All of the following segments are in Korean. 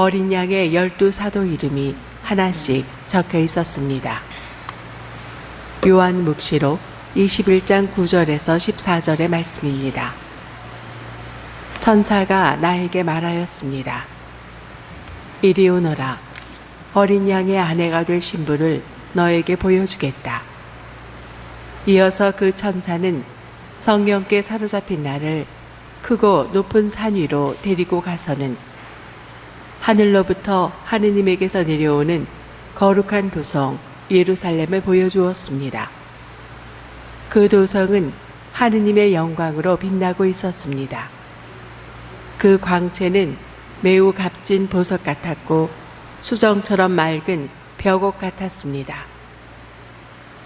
어린 양의 12사도 이름이 하나씩 적혀 있었습니다. 요한묵시록 21장 9절에서 14절의 말씀입니다. 천사가 나에게 말하였습니다. 이리 오너라. 어린 양의 아내가 될 신부를 너에게 보여주겠다. 이어서 그 천사는 성령께 사로잡힌 나를 크고 높은 산 위로 데리고 가서는 하늘로부터 하느님에게서 내려오는 거룩한 도성 예루살렘을 보여주었습니다. 그 도성은 하느님의 영광으로 빛나고 있었습니다. 그 광채는 매우 값진 보석 같았고 수정처럼 맑은 벽옥 같았습니다.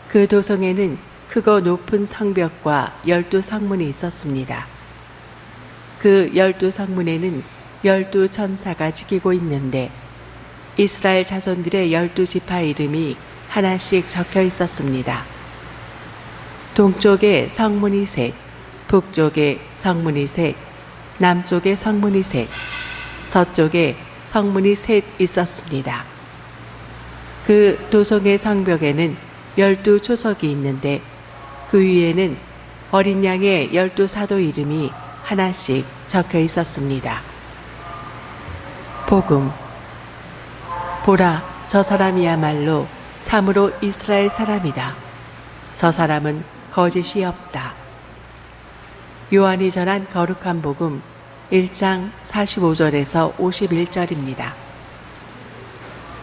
그 도성에는 크고 높은 성벽과 12성문이 있었습니다. 그 12성문에는 12천사가 지키고 있는데 이스라엘 자손들의 12지파 이름이 하나씩 적혀 있었습니다. 동쪽에 성문이 셋, 북쪽에 성문이 셋, 남쪽에 성문이 셋, 서쪽에 성문이 셋 있었습니다. 그 도성의 성벽에는 12초석이 있는데 그 위에는 어린 양의 12사도 이름이 하나씩 적혀 있었습니다. 복음. 보라, 저 사람이야말로 참으로 이스라엘 사람이다. 저 사람은 거짓이 없다. 요한이 전한 거룩한 복음 1장 45절에서 51절입니다.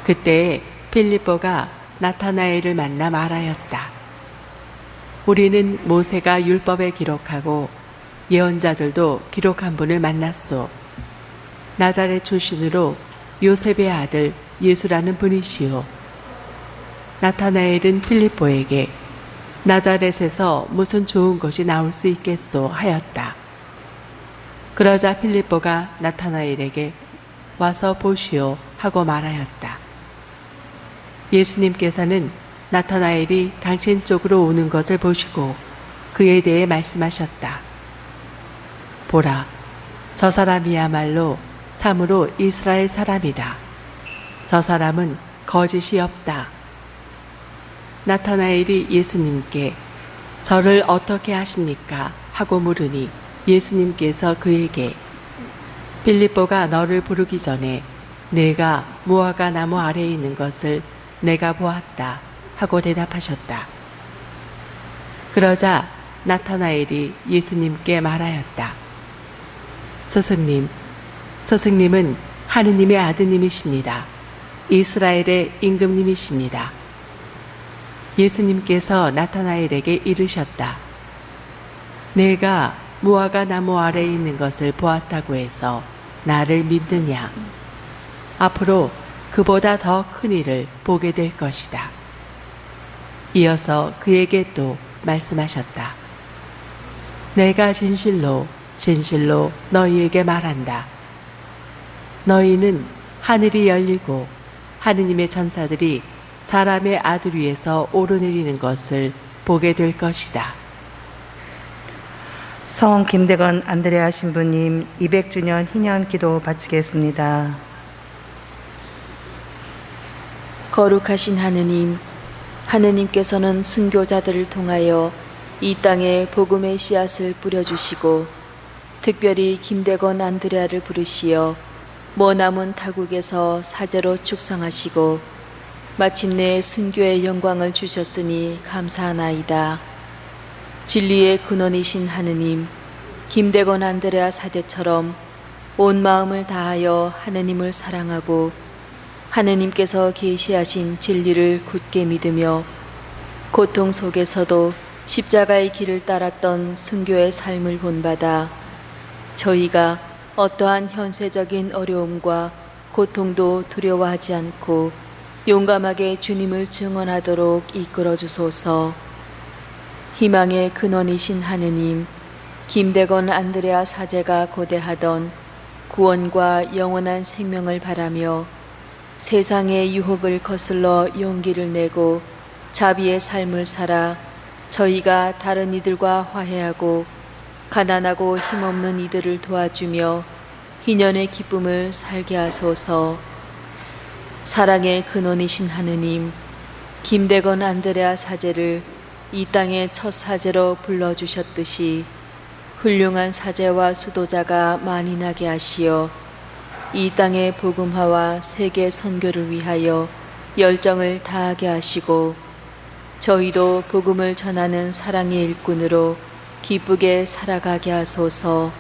그때 빌립보가 나타나엘을 만나 말하였다. 우리는 모세가 율법에 기록하고 예언자들도 기록한 분을 만났소. 나자렛 출신으로 요셉의 아들 예수라는 분이시오. 나타나엘은 필립보에게 나자렛에서 무슨 좋은 것이 나올 수 있겠소 하였다. 그러자 필립보가 나타나엘에게 와서 보시오 하고 말하였다. 예수님께서는 나타나엘이 당신 쪽으로 오는 것을 보시고 그에 대해 말씀하셨다. 보라, 저 사람이야말로 참으로 이스라엘 사람이다. 저 사람은 거짓이 없다. 나타나엘이 예수님께 저를 어떻게 하십니까? 하고 물으니 예수님께서 그에게 빌립보가 너를 부르기 전에 내가 무화과 나무 아래에 있는 것을 내가 보았다 하고 대답하셨다. 그러자 나타나엘이 예수님께 말하였다. 스승님은 하느님의 아드님이십니다. 이스라엘의 임금님이십니다. 예수님께서 나타나엘에게 이르셨다. 내가 무화과 나무 아래에 있는 것을 보았다고 해서 나를 믿느냐? 앞으로 그보다 더 큰 일을 보게 될 것이다. 이어서 그에게 또 말씀하셨다. 내가 진실로 너희에게 말한다. 너희는 하늘이 열리고 하느님의 천사들이 사람의 아들 위에서 오르내리는 것을 보게 될 것이다. 성 김대건 안드레아 신부님 200주년 희년 기도 바치겠습니다. 거룩하신 하느님, 하느님께서는 순교자들을 통하여 이 땅에 복음의 씨앗을 뿌려주시고 특별히 김대건 안드레아를 부르시어 머나먼 타국에서 사제로 축성하시고 마침내 순교의 영광을 주셨으니 감사하나이다. 진리의 근원이신 하느님, 김대건 안드레아 사제처럼 온 마음을 다하여 하느님을 사랑하고 하느님께서 계시하신 진리를 굳게 믿으며 고통 속에서도 십자가의 길을 따랐던 순교의 삶을 본받아 저희가 어떠한 현세적인 어려움과 고통도 두려워하지 않고 용감하게 주님을 증언하도록 이끌어 주소서. 희망의 근원이신 하느님, 김대건 안드레아 사제가 고대하던 구원과 영원한 생명을 바라며 세상의 유혹을 거슬러 용기를 내고 자비의 삶을 살아 저희가 다른 이들과 화해하고 가난하고 힘없는 이들을 도와주며 희년의 기쁨을 살게 하소서. 사랑의 근원이신 하느님, 김대건 안드레아 사제를 이 땅의 첫 사제로 불러주셨듯이 훌륭한 사제와 수도자가 많이 나게 하시어 이 땅의 복음화와 세계 선교를 위하여 열정을 다하게 하시고 저희도 복음을 전하는 사랑의 일꾼으로 기쁘게 살아가게 하소서.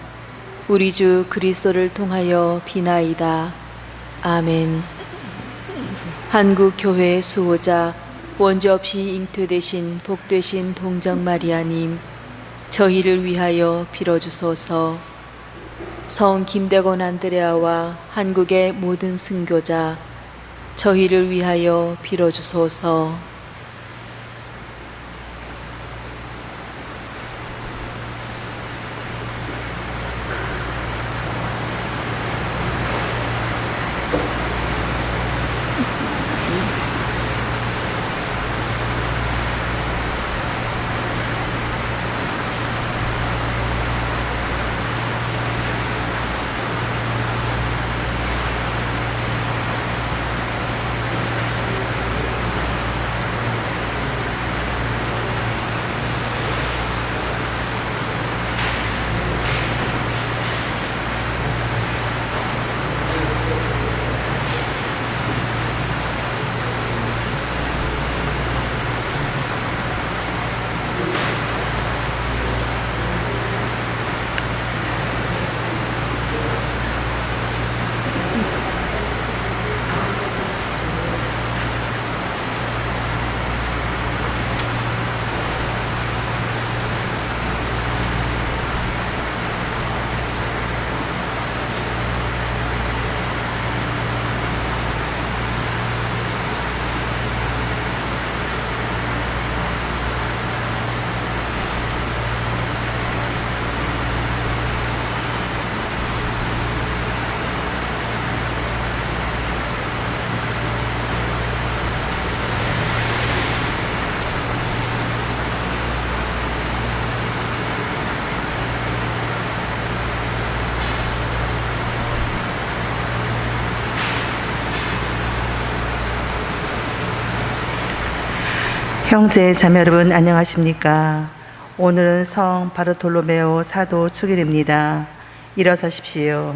우리 주 그리스도를 통하여 비나이다. 아멘. 한국 교회의 수호자 원죄 없이 잉태되신 복되신 동정 마리아님, 저희를 위하여 빌어주소서. 성 김대건 안드레아와 한국의 모든 순교자, 저희를 위하여 빌어주소서. 형제 자매 여러분 안녕하십니까? 오늘은 성 바르톨로메오 사도 축일입니다. 일어서십시오.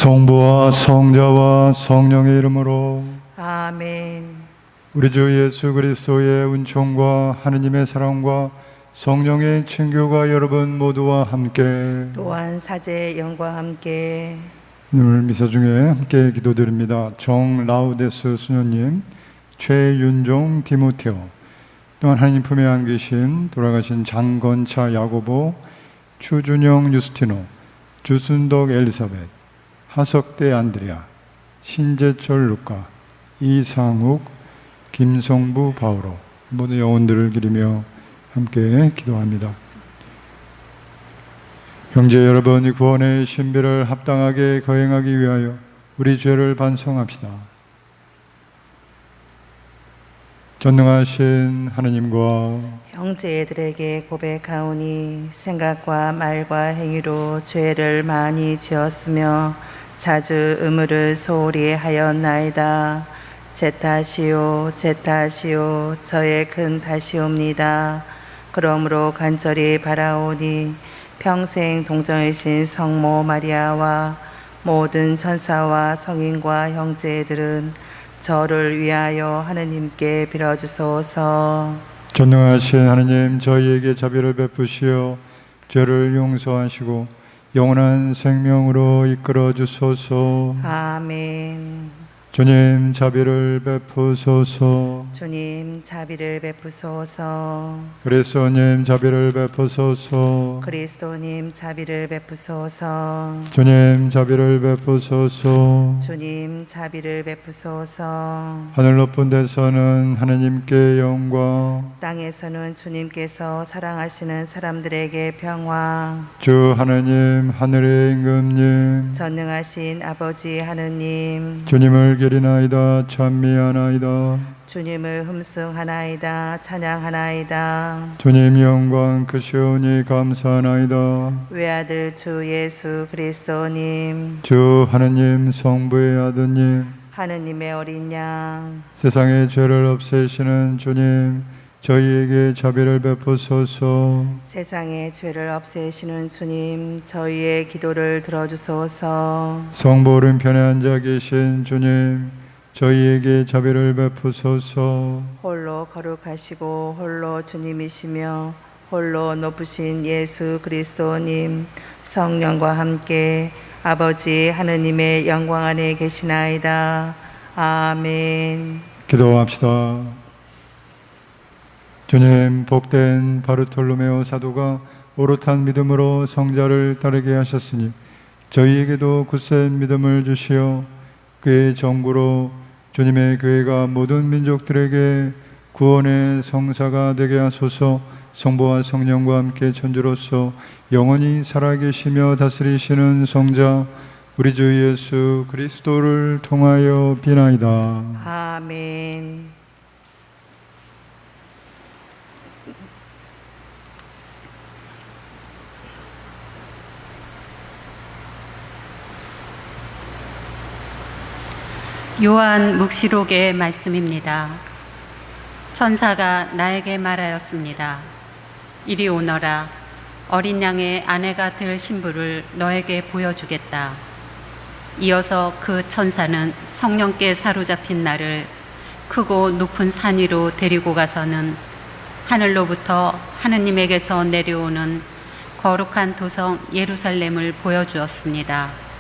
성부와 성자와 성령의 이름으로 아멘. 우리 주 예수 그리스도의 은총과 하느님의 사랑과 성령의 친교가 여러분 모두와 함께 또한 사제의 영과 함께 오늘 미사 중에 함께 기도드립니다. 정라우데스 수녀님, 최윤종 디모테오, 또한 하나님 품에 안 계신 돌아가신 장건차 야고보, 추준영 유스티노, 주순덕 엘리사벳, 하석대 안드레아, 신재철 루카, 이상욱, 김성부 바오로 모든 영혼들을 기리며 함께 기도합니다. 형제 여러분, 이 구원의 신비를 합당하게 거행하기 위하여 우리 죄를 반성합시다. 전능하신 하느님과 형제들에게 고백하오니 생각과 말과 행위로 죄를 많이 지었으며 자주 의무를 소홀히 하였나이다. 제 탓이요 제 탓이요 저의 큰 탓이옵니다. 그러므로 간절히 바라오니 평생 동정이신 성모 마리아와 모든 천사와 성인과 형제들은 저를 위하여 하느님께 빌어주소서. 전능하신 하느님, 저희에게 자비를 베푸시어 죄를 용서하시고 영원한 생명으로 이끌어 주소서. 아멘. 주님, 자비를 베푸소서. 주님 자비를 베푸소서. 그리스도님, 자비를 베푸소서. 그리스도님 자비를 베푸소서. 주님, 자비를 베푸소서. 주님 자비를 베푸소서. 하늘 높은 데서는 하느님께 영광, 땅에서는 주님께서 사랑하시는 사람들에게 평화. 주 하느님, 하늘의 임금님, 전능하신 아버지 하느님, 주님을 기리나이다 찬미하나이다. 주님을 흠숭하나이다 찬양하나이다. 주님 영광 크시오니 감사하나이다. 외아들 주 예수 그리스도님, 주 하느님 성부의 아드님, 하느님의 어린 양, 세상의 죄를 없애시는 주님, 저희에게 자비를 베푸소서. 세상의 죄를 없애시는 주님, 저희의 기도를 들어주소서. 성부 오른편에 앉아 계신 주님, 저희에게 자비를 베푸소서. 홀로 거룩하시고 홀로 주님이시며 홀로 높으신 예수 그리스도님, 성령과 함께 아버지 하느님의 영광 안에 계시나이다. 아멘. 기도합시다. 주님, 복된 바르톨로메오 사도가 오롯한 믿음으로 성자를 따르게 하셨으니 저희에게도 굳센 믿음을 주시어 그의 정구로 주님의 교회가 모든 민족들에게 구원의 성사가 되게 하소서. 성부와 성령과 함께 천주로서 영원히 살아계시며 다스리시는 성자 우리 주 예수 그리스도를 통하여 비나이다. 아멘. 요한 묵시록의 말씀입니다. 천사가 나에게 말하였습니다. 이리 오너라. 어린 양의 아내가 될 신부를 너에게 보여주겠다. 이어서 그 천사는 성령께 사로잡힌 나를 크고 높은 산 위로 데리고 가서는 하늘로부터 하느님에게서 내려오는 거룩한 도성 예루살렘을 보여주었습니다.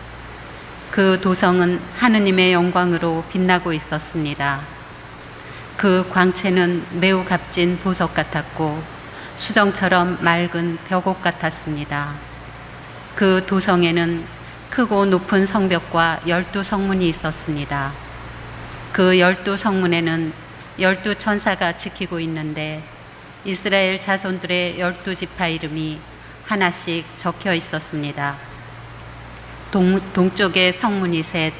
그 도성은 하느님의 영광으로 빛나고 있었습니다. 그 광채는 매우 값진 보석 같았고 수정처럼 맑은 벽옥 같았습니다. 그 도성에는 크고 높은 성벽과 12성문이 있었습니다. 그 12성문에는 12천사가 지키고 있는데 이스라엘 자손들의 12지파 이름이 하나씩 적혀 있었습니다. 동쪽에 성문이 셋,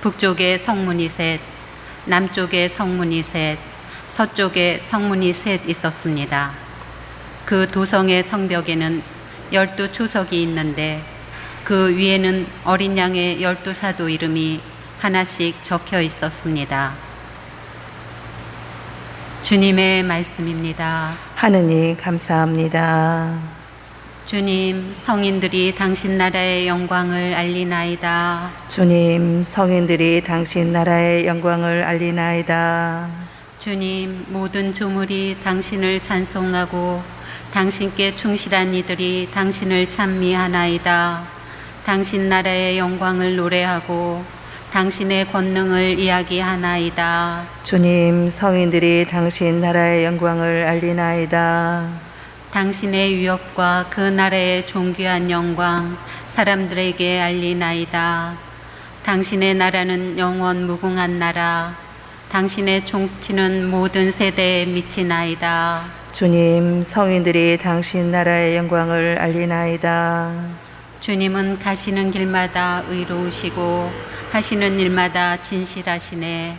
북쪽에 성문이 셋, 남쪽에 성문이 셋, 서쪽에 성문이 셋 있었습니다. 그 도성의 성벽에는 12초석이 있는데 그 위에는 어린 양의 12사도 이름이 하나씩 적혀 있었습니다. 주님의 말씀입니다. 하느님 감사합니다. 주님, 성인들이 당신 나라의 영광을 알리나이다. 주님, 성인들이 당신 나라의 영광을 알리나이다. 주님, 모든 조물이 당신을 찬송하고 당신께 충실한 이들이 당신을 찬미하나이다. 당신 나라의 영광을 노래하고 당신의 권능을 이야기하나이다. 주님, 성인들이 당신 나라의 영광을 알리나이다. 당신의 위엄과 그 나라의 존귀한 영광 사람들에게 알리나이다. 당신의 나라는 영원 무궁한 나라, 당신의 통치는 모든 세대에 미치나이다. 주님, 성인들이 당신 나라의 영광을 알리나이다. 주님은 가시는 길마다 의로우시고 하시는 일마다 진실하시네.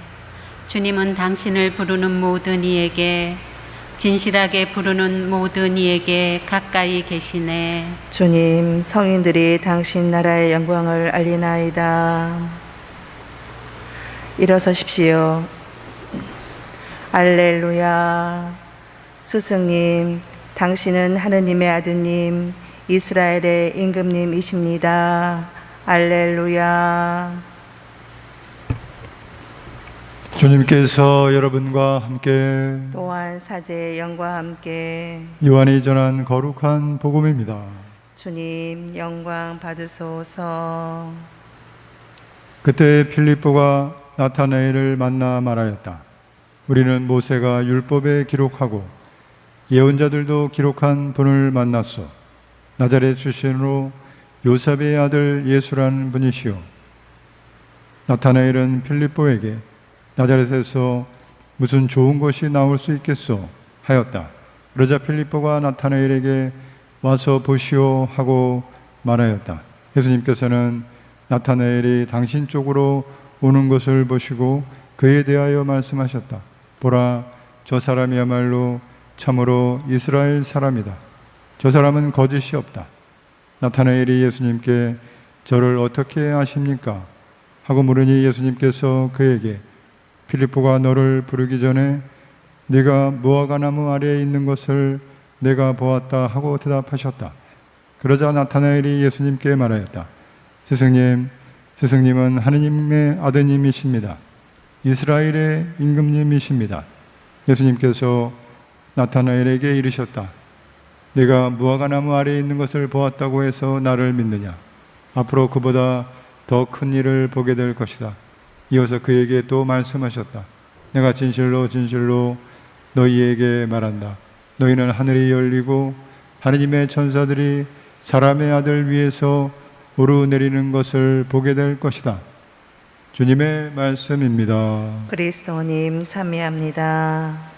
주님은 당신을 부르는 모든 이에게 진실하게 부르는 모든 이에게 가까이 계시네. 주님, 성인들이 당신 나라의 영광을 알리나이다. 일어서십시오. 알렐루야. 스승님, 당신은 하느님의 아드님, 이스라엘의 임금님이십니다. 알렐루야. 주님께서 여러분과 함께 또한 사제의 영과 함께 요한이 전한 거룩한 복음입니다. 주님 영광 받으소서. 그때 필립보가 나타나엘을 만나 말하였다. 우리는 모세가 율법에 기록하고 예언자들도 기록한 분을 만났소. 나자렛 출신으로 요셉의 아들 예수라는 분이시오. 나타나엘은 필립보에게 나자렛에서 무슨 좋은 것이 나올 수 있겠소 하였다. 그러자 필립보가 나타나엘에게 와서 보시오 하고 말하였다. 예수님께서는 나타나엘이 당신 쪽으로 오는 것을 보시고 그에 대하여 말씀하셨다. 보라, 저 사람이야말로 참으로 이스라엘 사람이다. 저 사람은 거짓이 없다. 나타나엘이 예수님께 저를 어떻게 아십니까? 하고 물으니 예수님께서 그에게 필립보가 너를 부르기 전에 네가 무화과나무 아래에 있는 것을 내가 보았다 하고 대답하셨다. 그러자 나타나엘이 예수님께 말하였다. 스승님, 스승님은 하느님의 아드님이십니다. 이스라엘의 임금님이십니다. 예수님께서 나타나엘에게 이르셨다. 네가 무화과나무 아래에 있는 것을 보았다고 해서 나를 믿느냐? 앞으로 그보다 더 큰 일을 보게 될 것이다. 이어서 그에게 또 말씀하셨다. 내가 진실로 진실로 너희에게 말한다. 너희는 하늘이 열리고 하느님의 천사들이 사람의 아들 위에서 오르내리는 것을 보게 될 것이다. 주님의 말씀입니다. 그리스도님 참여합니다.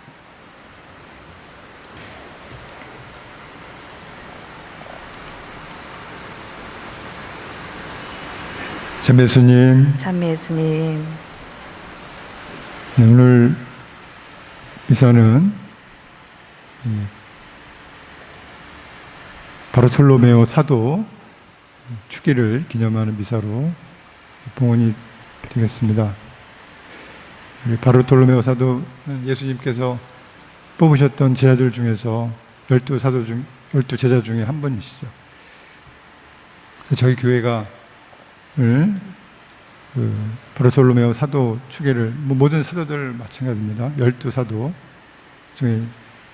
참 예수님, 참여 예수님. 오늘 미사는 바르톨로메오 사도 축일을 기념하는 미사로 봉헌이 되겠습니다. 바르톨로메오 사도는 예수님께서 뽑으셨던 제자들 중에서 12 제자 중에 한 분이시죠. 그래서 저희 교회가 바르톨로메오 사도 축일을 모든 사도들 마찬가지입니다. 12사도 중에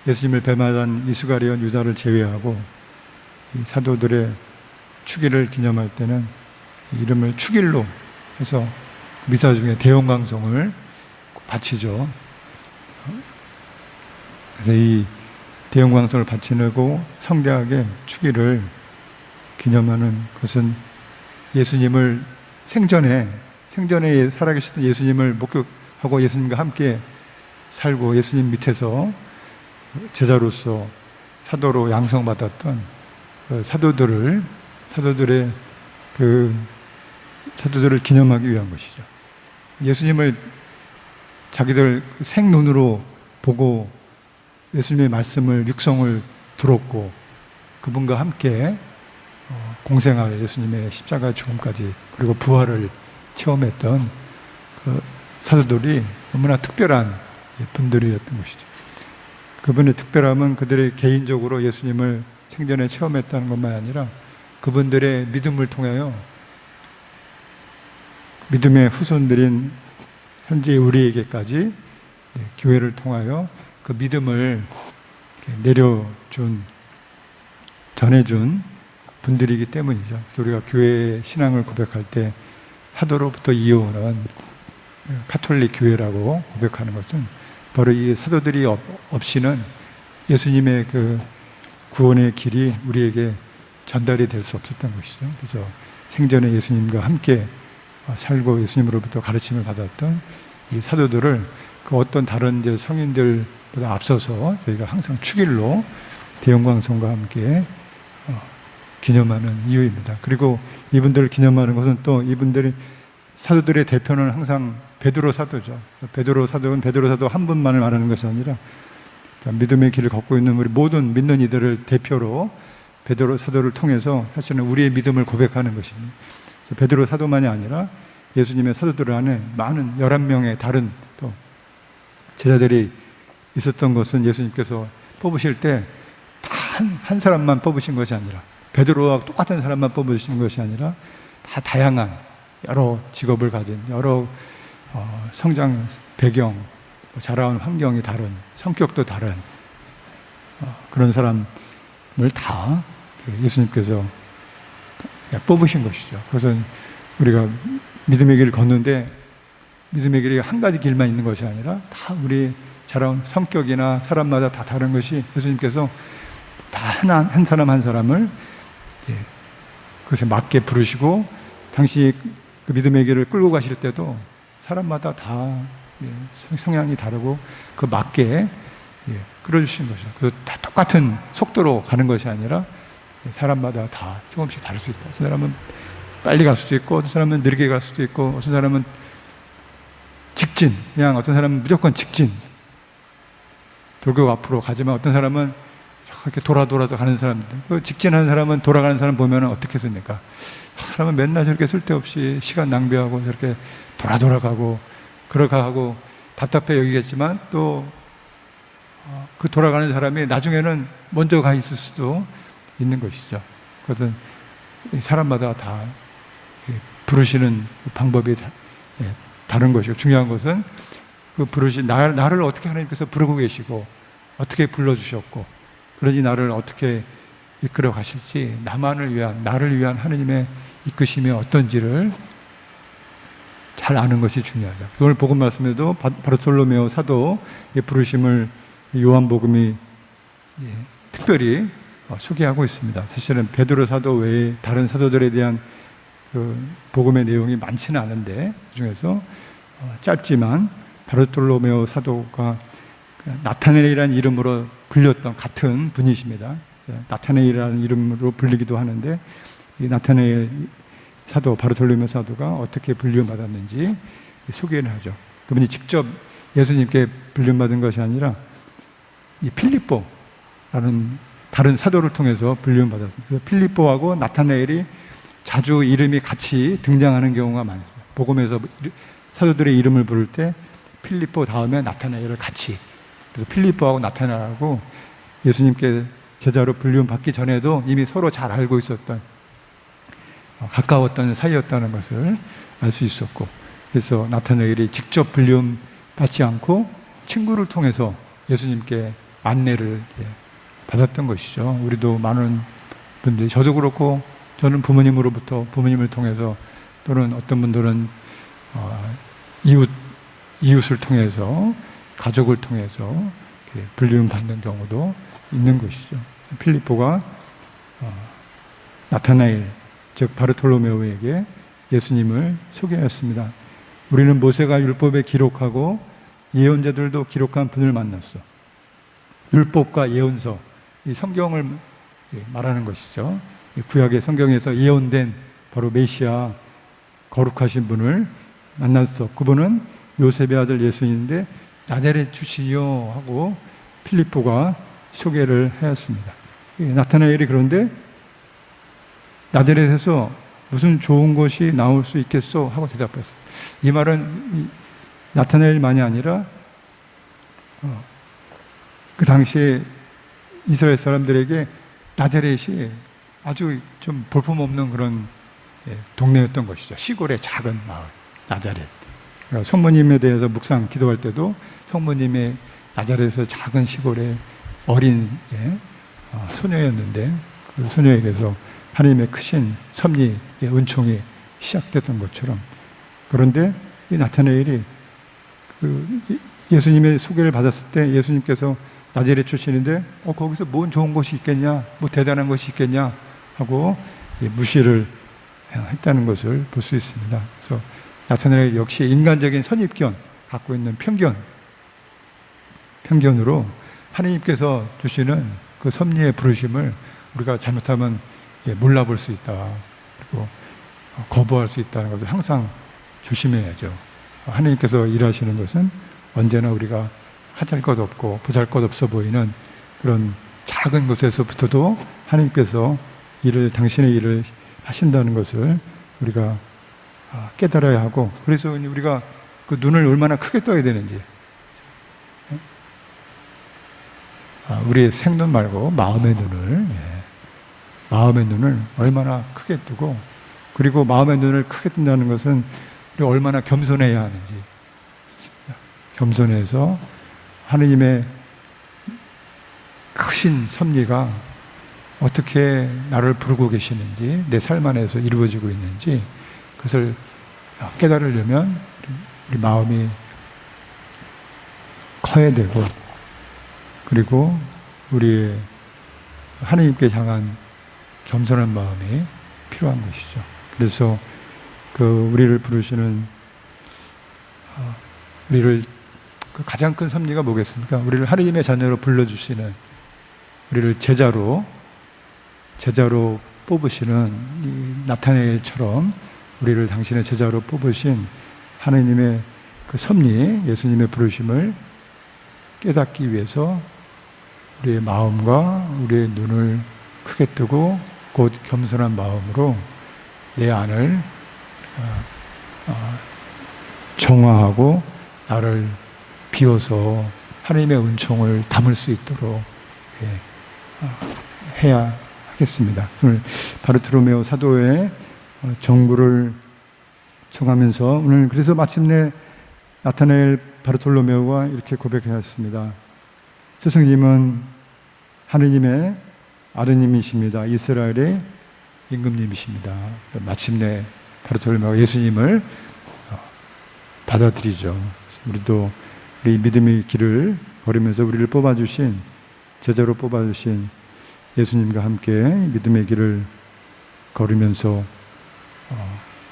예수님을 배반한 이스가리온 유다를 제외하고 이 사도들의 축일을 기념할 때는 이름을 축일로 해서 미사 중에 대형강송을 바치죠. 그래서 이 대형강송을 바치고 성대하게 축일을 기념하는 것은 예수님을 생전에 살아계셨던 예수님을 목격하고 예수님과 함께 살고 예수님 밑에서 제자로서 사도로 양성받았던 사도들을 기념하기 위한 것이죠. 예수님을 자기들 생눈으로 보고 예수님의 말씀을 육성을 들었고 그분과 함께 공생할 예수님의 십자가 죽음까지 그리고 부활을 체험했던 그 사도들이 너무나 특별한 분들이었던 것이죠. 그분의 특별함은 그들의 개인적으로 예수님을 생전에 체험했다는 것만 아니라 그분들의 믿음을 통하여 믿음의 후손들인 현재 우리에게까지 교회를 통하여 그 믿음을 전해준 분들이기 때문이죠. 그래서 우리가 교회의 신앙을 고백할 때 사도로부터 이어오는 가톨릭 교회라고 고백하는 것은 바로 이 사도들이 없이는 예수님의 그 구원의 길이 우리에게 전달이 될 수 없었던 것이죠. 그래서 생전에 예수님과 함께 살고 예수님으로부터 가르침을 받았던 이 사도들을 그 어떤 다른 이제 성인들보다 앞서서 저희가 항상 축일로 대영광성과 함께 기념하는 이유입니다. 그리고 이분들을 기념하는 것은 또 이분들이 사도들의 대표는 항상 베드로 사도죠. 베드로 사도 한 분만을 말하는 것이 아니라 믿음의 길을 걷고 있는 우리 모든 믿는 이들을 대표로 베드로 사도를 통해서 사실은 우리의 믿음을 고백하는 것입니다. 그래서 베드로 사도만이 아니라 예수님의 사도들 안에 많은 11명의 다른 또 제자들이 있었던 것은 예수님께서 뽑으실 때 한 사람만 뽑으신 것이 아니라, 베드로와 똑같은 사람만 뽑으신 것이 아니라 다 다양한 여러 직업을 가진, 여러 성장 배경, 자라온 환경이 다른, 성격도 다른 그런 사람을 다 예수님께서 뽑으신 것이죠. 그래서 우리가 믿음의 길을 걷는데 믿음의 길이 한 가지 길만 있는 것이 아니라 다 우리 자라온 성격이나 사람마다 다 다른 것이 예수님께서 다 한 사람 한 사람을 그것에 맞게 부르시고, 당시 그 믿음의 길을 끌고 가실 때도 사람마다 다 성향이 다르고 그 맞게 끌어주신 것이죠. 그래서 다 똑같은 속도로 가는 것이 아니라 사람마다 다 조금씩 다를 수 있다. 어떤 사람은 빨리 갈 수도 있고, 어떤 사람은 느리게 갈 수도 있고, 어떤 사람은 직진, 그냥 어떤 사람은 무조건 직진, 돌고 앞으로 가지만 어떤 사람은 이렇게 돌아서 가는 사람들, 그 직진하는 사람은 돌아가는 사람 보면 어떻게 씁니까? 그 사람은 맨날 저렇게 쓸데없이 시간 낭비하고 저렇게 돌아가고 그러가고 답답해 여기겠지만, 또 그 돌아가는 사람이 나중에는 먼저 가 있을 수도 있는 것이죠. 그것은 사람마다 다 부르시는 방법이 다른 것이고, 중요한 것은 그 부르신 나를 어떻게 하나님께서 부르고 계시고 어떻게 불러주셨고, 그러니 나를 어떻게 이끌어 가실지, 나를 위한 하나님의 이끄심이 어떤지를 잘 아는 것이 중요하다. 오늘 복음 말씀에도 바르톨로메오 사도의 부르심을 요한복음이 특별히 소개하고 있습니다. 사실은 베드로 사도 외에 다른 사도들에 대한 그 복음의 내용이 많지는 않은데, 그중에서 짧지만 바르톨로메오 사도가 나타네일이라는 이름으로 불렸던 같은 분이십니다. 나타네일이라는 이름으로 불리기도 하는데, 이 나타네일 사도, 바르톨로메오 사도가 어떻게 불림받았는지 소개를 하죠. 그분이 직접 예수님께 불림받은 것이 아니라 이 필립보라는 다른 사도를 통해서 불림받았습니다. 필립보하고 나타네일이 자주 이름이 같이 등장하는 경우가 많습니다. 복음에서 사도들의 이름을 부를 때 필립보 다음에 나타나엘을 같이, 그래서 필립보하고 나타나엘하고 예수님께 제자로 불림받기 전에도 이미 서로 잘 알고 있었던, 가까웠던 사이였다는 것을 알 수 있었고, 그래서 나타나엘이 직접 불림받지 않고 친구를 통해서 예수님께 안내를 받았던 것이죠. 우리도 많은 분들이, 저도 그렇고 저는 부모님을 통해서, 또는 어떤 분들은 이웃을 통해서, 가족을 통해서 불림을 받는 경우도 있는 것이죠. 필립보가 나타나엘, 즉 바르톨로메오에게 예수님을 소개하였습니다. 우리는 모세가 율법에 기록하고 예언자들도 기록한 분을 만났어. 율법과 예언서, 이 성경을 말하는 것이죠. 구약의 성경에서 예언된 바로 메시아, 거룩하신 분을 만났어. 그분은 요셉의 아들 예수인데 나자렛 출신이요 하고 필립보가 소개를 하였습니다. 나타나엘이 그런데 나자렛에서 무슨 좋은 것이 나올 수 있겠소 하고 대답했어요. 이 말은 나타나엘만이 아니라 그 당시에 이스라엘 사람들에게 나자렛이 아주 좀 볼품없는 그런 동네였던 것이죠. 시골의 작은 마을, 나자렛. 성모님에 대해서 묵상 기도할 때도 성모님의 나자렛에서 작은 시골의 어린 소녀였는데, 그 소녀에게서 하나님의 크신 섭리의 은총이 시작됐던 것처럼, 그런데 이 나타나엘이 그 예수님의 소개를 받았을 때 예수님께서 나자렛 출신인데 거기서 뭔 좋은 것이 있겠냐, 뭐 대단한 것이 있겠냐 하고 무시를 했다는 것을 볼 수 있습니다. 그래서 나타나엘 역시 인간적인 선입견, 갖고 있는 편견으로 하나님께서 주시는 그 섭리의 부르심을 우리가 잘못하면 몰라볼 수 있다, 그리고 거부할 수 있다는 것을 항상 조심해야죠. 하나님께서 일하시는 것은 언제나 우리가 하잘 것 없고 부잘 것 없어 보이는 그런 작은 것에서부터도 하나님께서 당신의 일을 하신다는 것을 우리가 깨달아야 하고, 그래서 우리가 그 눈을 얼마나 크게 떠야 되는지, 우리의 생눈 말고 마음의 눈을 얼마나 크게 뜨고, 그리고 마음의 눈을 크게 뜬다는 것은 우리가 얼마나 겸손해야 하는지, 겸손해서 하느님의 크신 섭리가 어떻게 나를 부르고 계시는지, 내 삶 안에서 이루어지고 있는지 그것을 깨달으려면 우리 마음이 커야 되고, 그리고 우리의 하느님께 향한 겸손한 마음이 필요한 것이죠. 그래서 우리를 부르시는 우리를 가장 큰 섭리가 뭐겠습니까? 우리를 하느님의 자녀로 불러주시는, 우리를 제자로 뽑으시는 이 나타나엘처럼 우리를 당신의 제자로 뽑으신 하느님의 그 섭리, 예수님의 부르심을 깨닫기 위해서 우리의 마음과 우리의 눈을 크게 뜨고 곧 겸손한 마음으로 내 안을 정화하고 나를 비워서 하나님의 은총을 담을 수 있도록 해야 하겠습니다. 오늘 바르트로메오 사도의 정부를 청하면서 오늘 그래서 마침내 나타나엘 바르톨로메오가 이렇게 고백하였습니다. 스승님은 하느님의 아드님이십니다. 이스라엘의 임금님이십니다. 마침내 바르톨로메오가 예수님을 받아들이죠. 우리도 우리 믿음의 길을 걸으면서 우리를 뽑아주신, 제자로 뽑아주신 예수님과 함께 믿음의 길을 걸으면서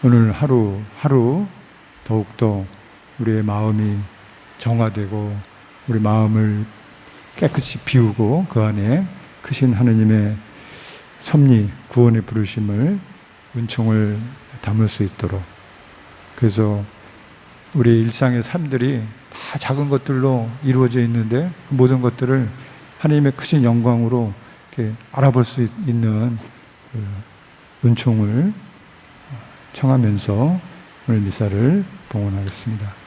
오늘 하루 더욱더 우리의 마음이 정화되고 우리 마음을 깨끗이 비우고 그 안에 크신 하느님의 섭리, 구원의 부르심을, 은총을 담을 수 있도록, 그래서 우리 일상의 삶들이 다 작은 것들로 이루어져 있는데 그 모든 것들을 하나님의 크신 영광으로 이렇게 알아볼 수 있는 은총을 청하면서 오늘 미사를 봉헌하겠습니다.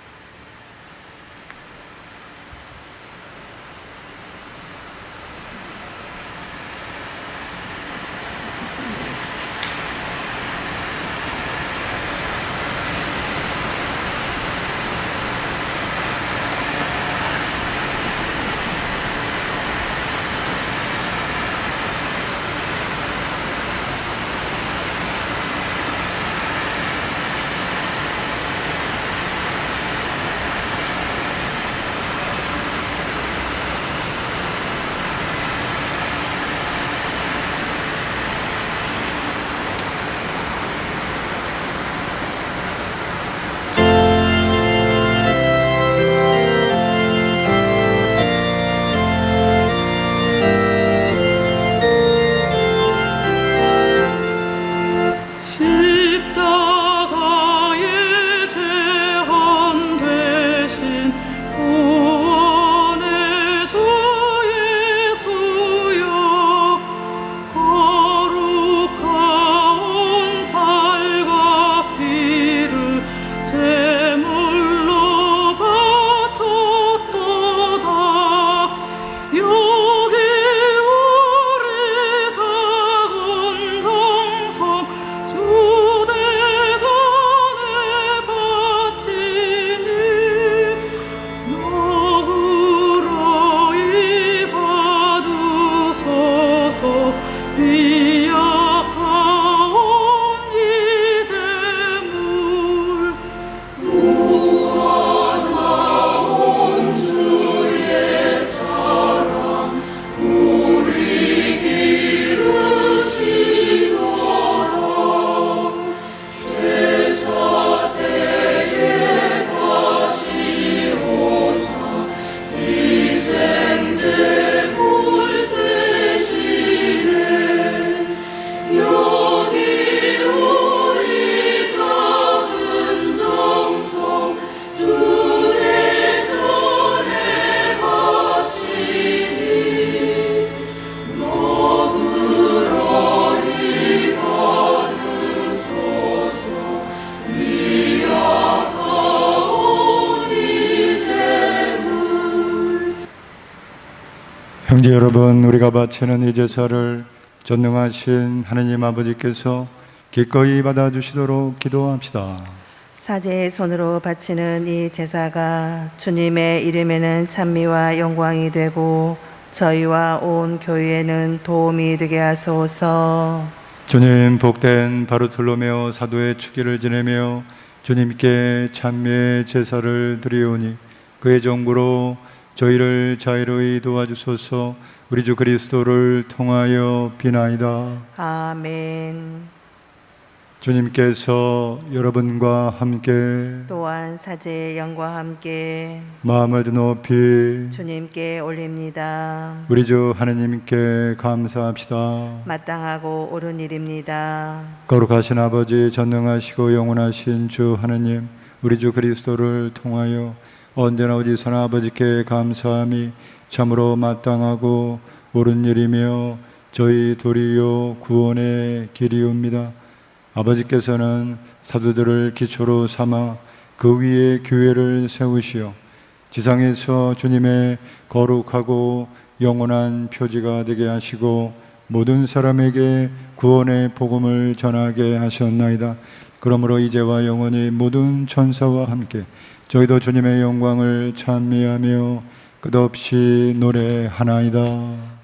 형제 여러분, 우리가 바치는 이 제사를 전능하신 하느님 아버지께서 기꺼이 받아주시도록 기도합시다. 사제의 손으로 바치는 이 제사가 주님의 이름에는 찬미와 영광이 되고 저희와 온 교회에는 도움이 되게 하소서. 주님, 복된 바르톨로메오 사도의 축일을 지내며 주님께 찬미의 제사를 드리오니 그의 정부로 저희를 자유로이 도와주소서. 우리 주 그리스도를 통하여 비나이다. 아멘. 주님께서 여러분과 함께 또한 사제의 영과 함께 마음을 높이 주님께 올립니다. 우리 주 하느님께 감사합시다. 마땅하고 옳은 일입니다. 거룩하신 아버지, 전능하시고 영원하신 주 하느님, 우리 주 그리스도를 통하여 언제나 어디서나 아버지께 감사함이 참으로 마땅하고 옳은 일이며 저희 도리요 구원의 길이옵니다. 아버지께서는 사도들을 기초로 삼아 그 위에 교회를 세우시어 지상에서 주님의 거룩하고 영원한 표지가 되게 하시고 모든 사람에게 구원의 복음을 전하게 하셨나이다. 그러므로 이제와 영원히 모든 천사와 함께 저희도 주님의 영광을 찬미하며 끝없이 노래하나이다.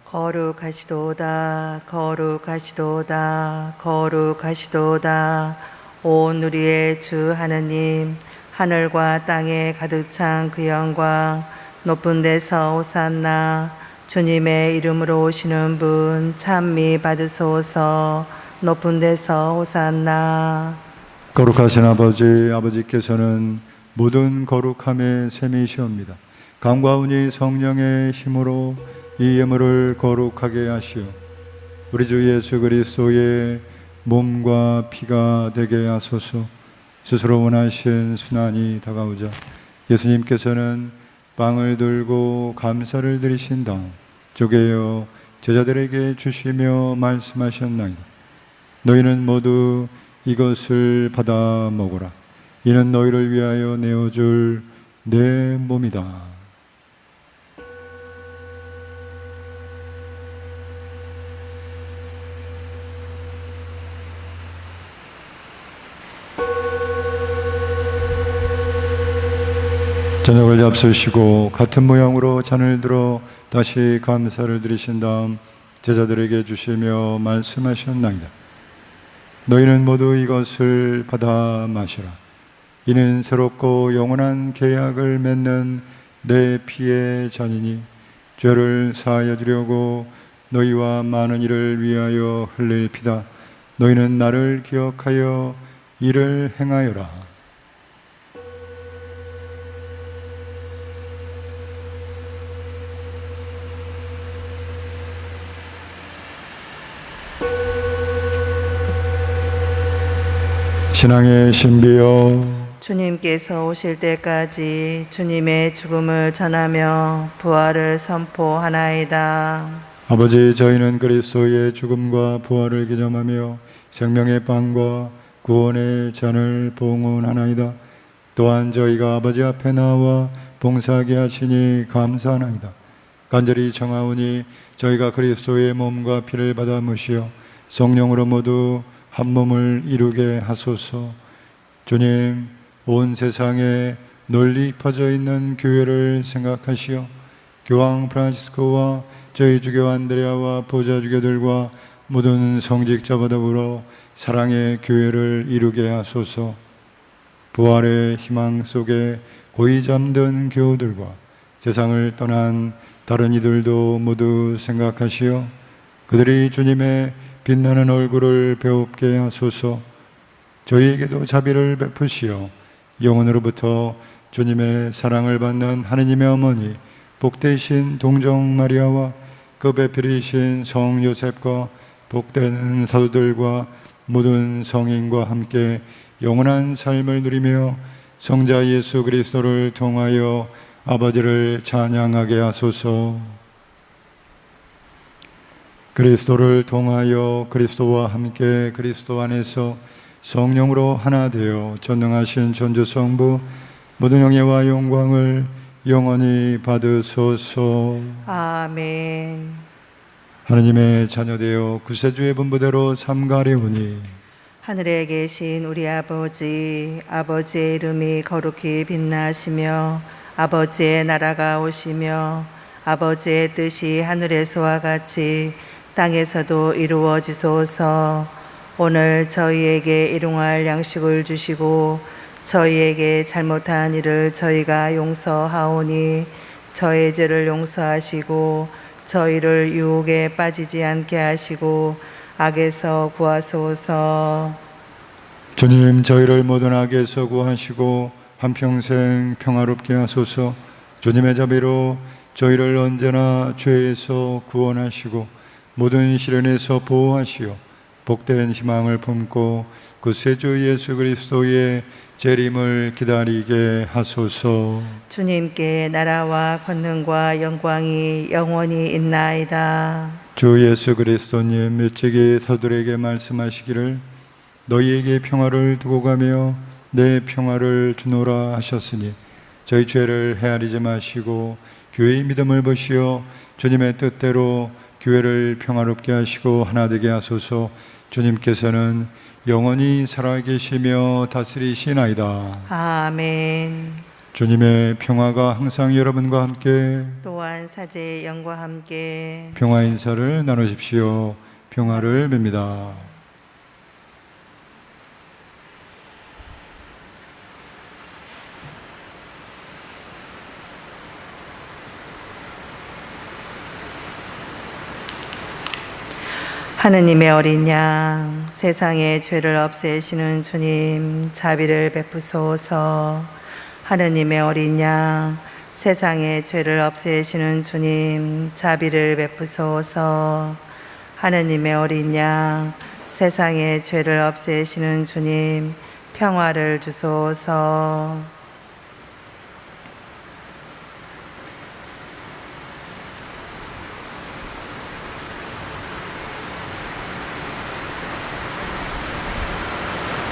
거룩하시도다 거룩하시도다 거룩하시도다. 온 우리의 주 하느님, 하늘과 땅에 가득 찬 그 영광, 높은 데서 오산나. 주님의 이름으로 오시는 분 찬미 받으소서. 높은 데서 오산나. 거룩하신 아버지, 아버지께서는 모든 거룩함의 셈이시옵니다. 강과운이 성령의 힘으로 이 예물을 거룩하게 하시어 우리 주 예수 그리스도의 몸과 피가 되게 하소서. 스스로 원하신 순환이 다가오자 예수님께서는 빵을 들고 감사를 드리신 다음 쪼개어 제자들에게 주시며 말씀하셨나이다. 너희는 모두 이것을 받아 먹어라. 이는 너희를 위하여 내어줄 내 몸이다. 저녁을 잡수시고 같은 모양으로 잔을 들어 다시 감사를 드리신 다음 제자들에게 주시며 말씀하셨나이다. 너희는 모두 이것을 받아 마시라. 이는 새롭고 영원한 계약을 맺는 내 피의 잔이니 죄를 사하여 주려고 너희와 많은 이를 위하여 흘릴 피다. 너희는 나를 기억하여 이를 행하여라. 신앙의 신비여, 주님께서 오실 때까지 주님의 죽음을 전하며 부활을 선포하나이다. 아버지, 저희는 그리스도의 죽음과 부활을 기념하며 생명의 빵과 구원의 잔을 봉헌하나이다. 또한 저희가 아버지 앞에 나와 봉사하게 하시니 감사하나이다. 간절히 청하오니 저희가 그리스도의 몸과 피를 받아 무시어 성령으로 모두 한 몸을 이루게 하소서. 주님, 온 세상에 널리 퍼져 있는 교회를 생각하시어 교황 프란치스코와 저희 주교 안드레아와 보좌 주교들과 모든 성직자와 더불어 사랑의 교회를 이루게 하소서. 부활의 희망 속에 고이 잠든 교우들과 세상을 떠난 다른 이들도 모두 생각하시어 그들이 주님의 빛나는 얼굴을 배웁게 하소서. 저희에게도 자비를 베푸시어 영원으로부터 주님의 사랑을 받는 하느님의 어머니 복되신 동정 마리아와 그 배필이신 성 요셉과 복된 사도들과 모든 성인과 함께 영원한 삶을 누리며 성자 예수 그리스도를 통하여 아버지를 찬양하게 하소서. 그리스도를 통하여 그리스도와 함께 그리스도 안에서 성령으로 하나 되어 전능하신 전주성부 모든 영예와 영광을 영원히 받으소서. 아멘. 하느님의 자녀되어 구세주의 분부대로 삼가려우니 하늘에 계신 우리 아버지, 아버지의 이름이 거룩히 빛나시며 아버지의 나라가 오시며 아버지의 뜻이 하늘에서와 같이 땅에서도 이루어지소서. 오늘 저희에게 일용할 양식을 주시고 저희에게 잘못한 일을 저희가 용서하오니 저의 죄를 용서하시고 저희를 유혹에 빠지지 않게 하시고 악에서 구하소서. 주님, 저희를 모든 악에서 구하시고 한평생 평화롭게 하소서. 주님의 자비로 저희를 언제나 죄에서 구원하시고 모든 시련에서 보호하시어 복된 희망을 품고 구세주 예수 그리스도의 재림을 기다리게 하소서. 주님께 나라와 권능과 영광이 영원히 있나이다. 주 예수 그리스도님 일찍이 서들에게 말씀하시기를 너희에게 평화를 두고 가며 내 평화를 주노라 하셨으니 저희 죄를 헤아리지 마시고 교회의 믿음을 보시어 주님의 뜻대로 교회를 평화롭게 하시고 하나 되게 하소서. 주님께서는 영원히 살아계시며 다스리시나이다. 아멘. 주님의 평화가 항상 여러분과 함께 또한 사제의 영과 함께 평화 인사를 나누십시오. 평화를 빕니다. 하느님의 어린 양, 세상의 죄를 없애시는 주님, 자비를 베푸소서. 하느님의 어린 양, 세상의 죄를 없애시는 주님, 자비를 베푸소서. 하느님의 어린 양, 세상의 죄를 없애시는 주님, 평화를 주소서.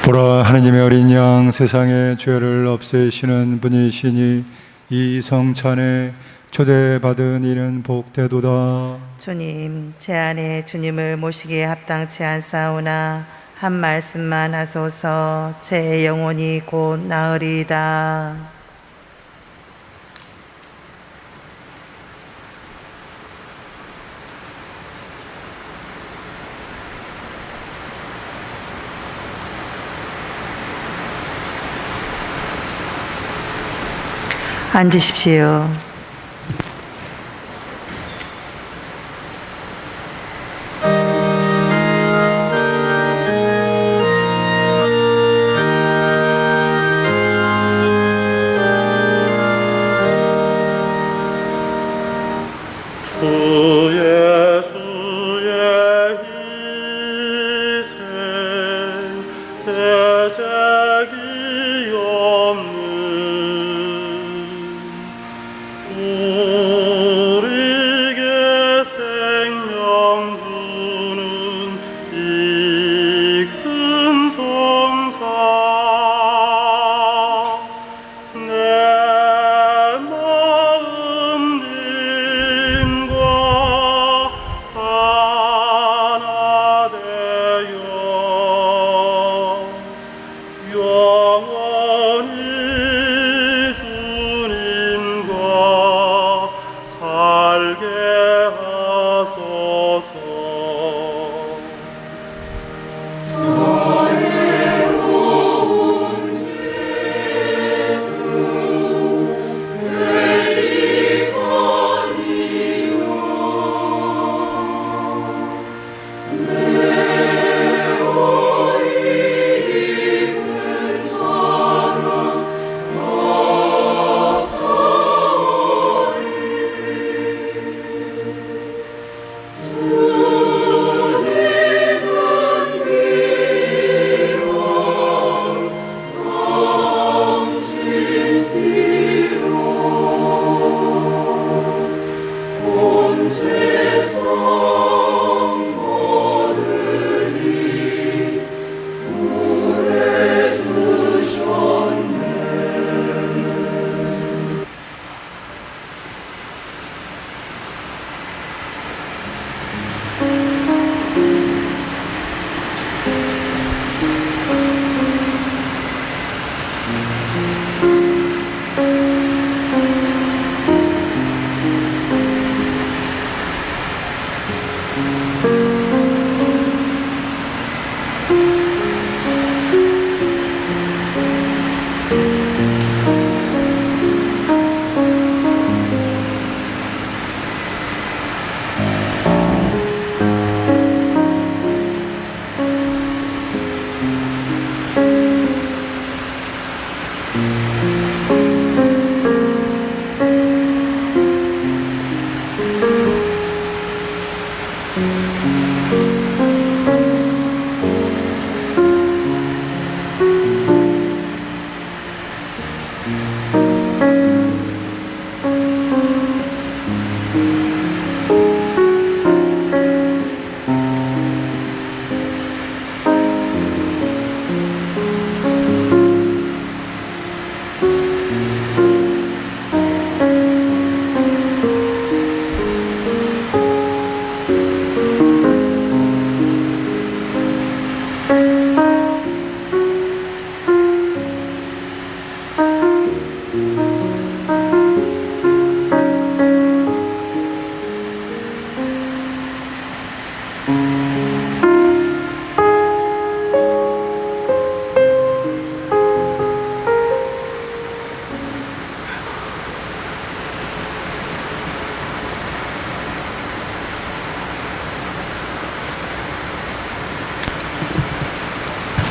보라, 하느님의 어린 양, 세상의 죄를 없애시는 분이시니 이 성찬에 초대받은 이는 복되도다. 주님, 제 안에 주님을 모시기에 합당치 않사오나 한 말씀만 하소서. 제 영혼이 곧 나으리이다. 앉으십시오.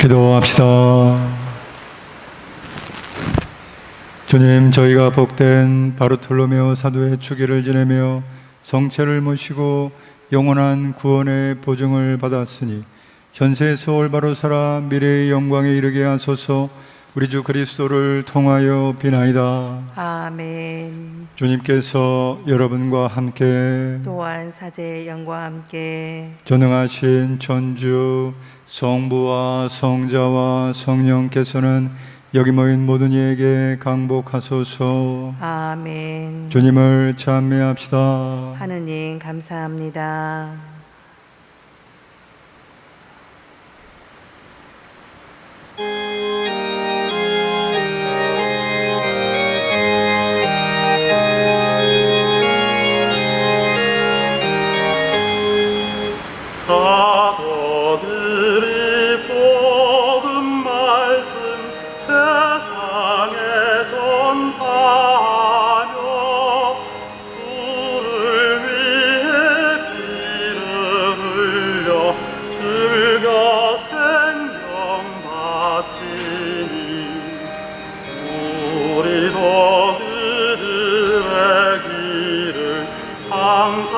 기도합시다. 주님, 저희가 복된 바르톨로메오 사도의 주기를 지내며 성체를 모시고 영원한 구원의 보증을 받았으니 현세에서 올바로 살아 미래의 영광에 이르게 하소서. 우리 주 그리스도를 통하여 비나이다. 아멘. 주님께서 여러분과 함께 또한 사제의 영과 함께 전능하신 천주 성부와 성자와 성령께서는 여기 모인 모든 이에게 강복하소서. 아멘. 주님을 찬미합시다. 하느님 감사합니다. 사도들이 복음 말씀 세상에 전파하며 주를 위해 피를 흘려 즐겨 생명 바치니 우리도 그들의 길을 항상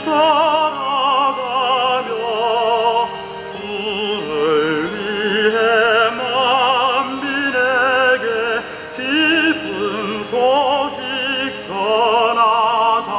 따라가며 주를 위해 만민에게 기쁜 소식 전하다.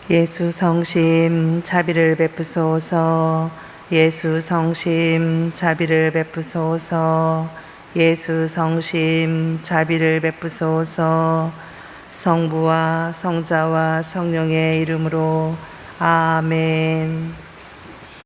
예수 성심 자비를 베푸소서. 예수 성심 자비를 베푸소서. 예수 성심 자비를 베푸소서. 성부와 성자와 성령의 이름으로 아멘.